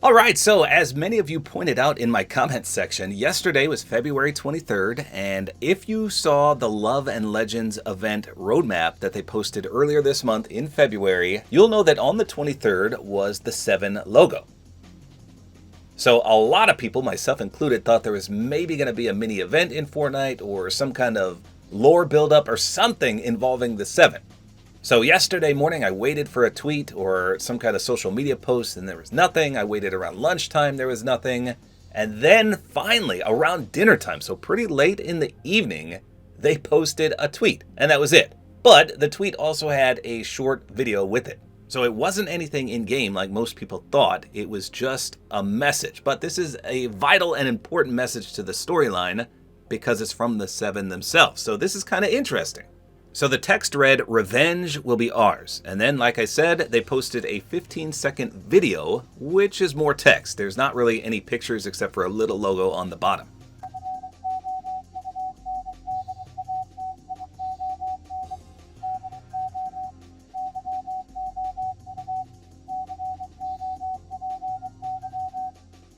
Alright, so as many of you pointed out in my comments section, yesterday was February 23rd, and if you saw the Love and Legends event roadmap that they posted earlier this month in February, you'll know that on the 23rd was the 7 logo. So a lot of people, myself included, thought there was maybe going to be a mini event in Fortnite or some kind of lore buildup or something involving the 7. So yesterday morning I waited for a tweet or some kind of social media post and there was nothing. I waited around lunchtime, there was nothing. And then finally around dinner time, so pretty late in the evening, they posted a tweet and that was it. But the tweet also had a short video with it. So it wasn't anything in game like most people thought, it was just a message. But this is a vital and important message to the storyline because it's from the 7 themselves. So this is kind of interesting. So the text read, "Revenge will be ours." And then, like I said, they posted a 15-second video, which is more text. There's not really any pictures except for a little logo on the bottom.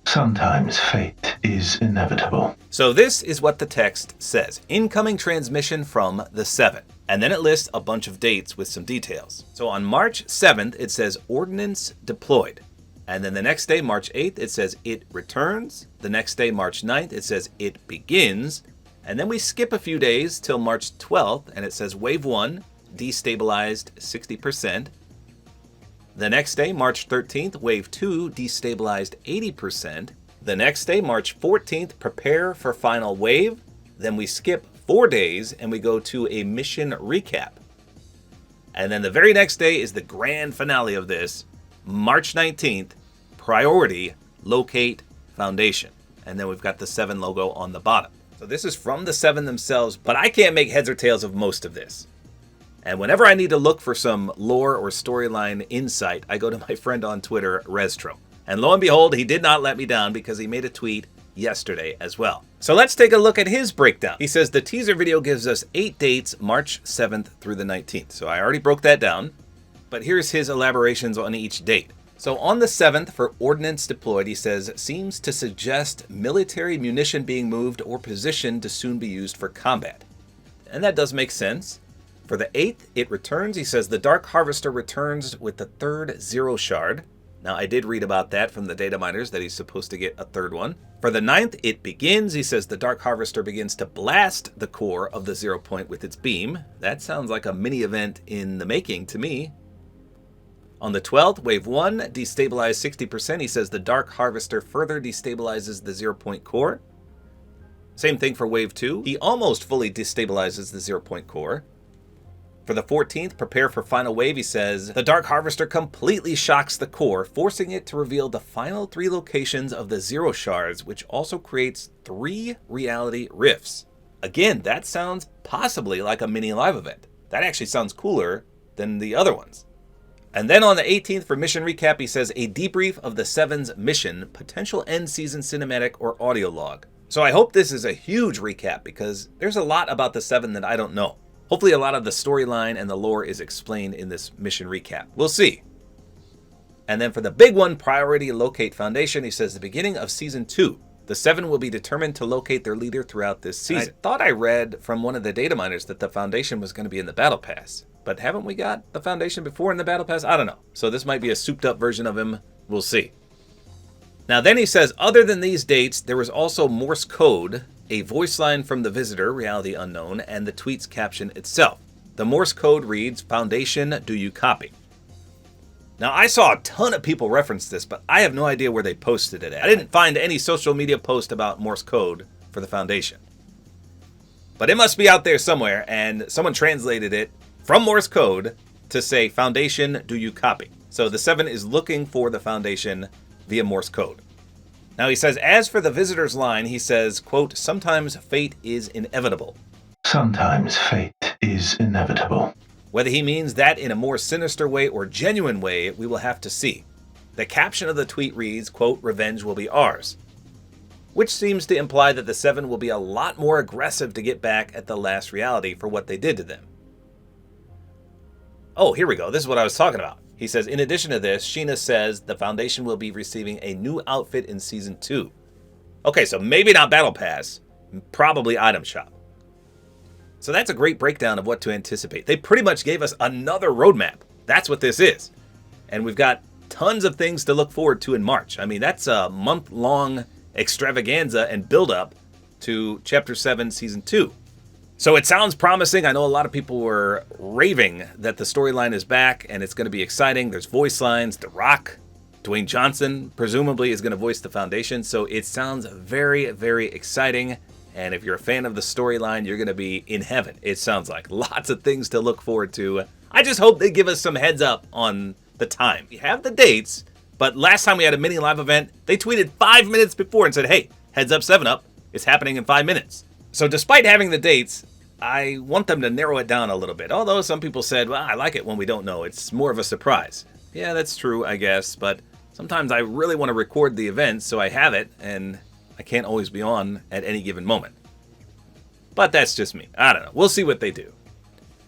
Sometimes fate is inevitable. So this is what the text says. Incoming transmission from the 7. And then it lists a bunch of dates with some details. So on March 7th, it says ordnance deployed. And then the next day, March 8th, it says it returns. The next day, March 9th, it says it begins. And then we skip a few days till March 12th, and it says wave 1 destabilized 60%. The next day, March 13th, wave 2 destabilized 80%. The next day, March 14th, prepare for final wave. Then we skip 4 days and we go to a mission recap. And then the very next day is the grand finale of this, March 19th, priority, locate, foundation. And then we've got the 7 logo on the bottom. So this is from the 7 themselves, but I can't make heads or tails of most of this. And whenever I need to look for some lore or storyline insight, I go to my friend on Twitter, Restro. And lo and behold, he did not let me down because he made a tweet yesterday as well. So let's take a look at his breakdown. He says the teaser video gives us 8 dates, March 7th through the 19th. So I already broke that down, but here's his elaborations on each date. So on the 7th for ordnance deployed, he says, seems to suggest military munition being moved or positioned to soon be used for combat. And that does make sense. For the 8th, it returns. He says the Dark Harvester returns with the 3rd Zero Shard. Now, I did read about that from the data miners, that he's supposed to get a 3rd one. For the 9th, it begins. He says the Dark Harvester begins to blast the core of the 0 point with its beam. That sounds like a mini event in the making to me. On the 12th, wave 1 destabilized 60%. He says the Dark Harvester further destabilizes the 0 point core. Same thing for wave 2. He almost fully destabilizes the 0 point core. For the 14th, prepare for final wave, he says, the Dark Harvester completely shocks the core, forcing it to reveal the final 3 locations of the 0 shards, which also creates 3 reality rifts. Again, that sounds possibly like a mini live event. That actually sounds cooler than the other ones. And then on the 18th, for mission recap, he says, a debrief of the 7's mission, potential end season cinematic or audio log. So I hope this is a huge recap because there's a lot about the 7 that I don't know. Hopefully a lot of the storyline and the lore is explained in this mission recap. We'll see. And then for the big one, priority locate foundation, he says the beginning of season 2. The 7 will be determined to locate their leader throughout this season. I thought I read from one of the data miners that the foundation was going to be in the battle pass. But haven't we got the foundation before in the battle pass? I don't know. So this might be a souped up version of him. We'll see. Now then he says, other than these dates, there was also Morse code, a voice line from the visitor, reality unknown, and the tweet's caption itself. The Morse code reads, Foundation, do you copy? Now I saw a ton of people reference this, but I have no idea where they posted it at. I didn't find any social media post about Morse code for the Foundation. But it must be out there somewhere, and someone translated it from Morse code to say, Foundation, do you copy? So the 7 is looking for the Foundation via Morse code. Now he says, as for the visitor's line, he says, quote, sometimes fate is inevitable. Sometimes fate is inevitable. Whether he means that in a more sinister way or genuine way, we will have to see. The caption of the tweet reads, quote, revenge will be ours. Which seems to imply that the 7 will be a lot more aggressive to get back at the last reality for what they did to them. Oh, here we go. This is what I was talking about. He says, in addition to this, Sheena says the Foundation will be receiving a new outfit in Season 2. Okay, so maybe not Battle Pass, probably Item Shop. So that's a great breakdown of what to anticipate. They pretty much gave us another roadmap. That's what this is. And we've got tons of things to look forward to in March. I mean, that's a month-long extravaganza and build-up to Chapter 7, Season 2. So it sounds promising. I know a lot of people were raving that the storyline is back and it's going to be exciting. There's voice lines. The Rock, Dwayne Johnson, presumably is going to voice the Foundation. So it sounds very, very exciting. And if you're a fan of the storyline, you're going to be in heaven. It sounds like lots of things to look forward to. I just hope they give us some heads up on the time. We have the dates, but last time we had a mini live event, they tweeted 5 minutes before and said, hey, heads up 7-Up, it's happening in 5 minutes. So despite having the dates, I want them to narrow it down a little bit. Although some people said, well, I like it when we don't know. It's more of a surprise. Yeah, that's true, I guess. But sometimes I really want to record the event so I have it, and I can't always be on at any given moment. But that's just me. I don't know. We'll see what they do.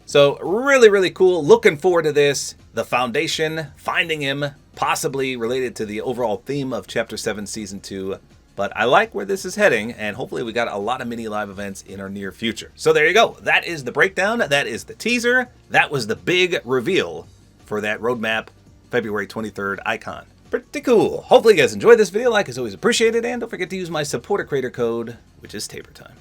So really, really cool. Looking forward to this. The Foundation, finding him, possibly related to the overall theme of Chapter 7, Season 2. But I like where this is heading, and hopefully we got a lot of mini live events in our near future. So there you go. That is the breakdown. That is the teaser. That was the big reveal for that roadmap February 23rd icon. Pretty cool. Hopefully you guys enjoyed this video. Like is always appreciated, and don't forget to use my Support-A-Creator code, which is tabortime.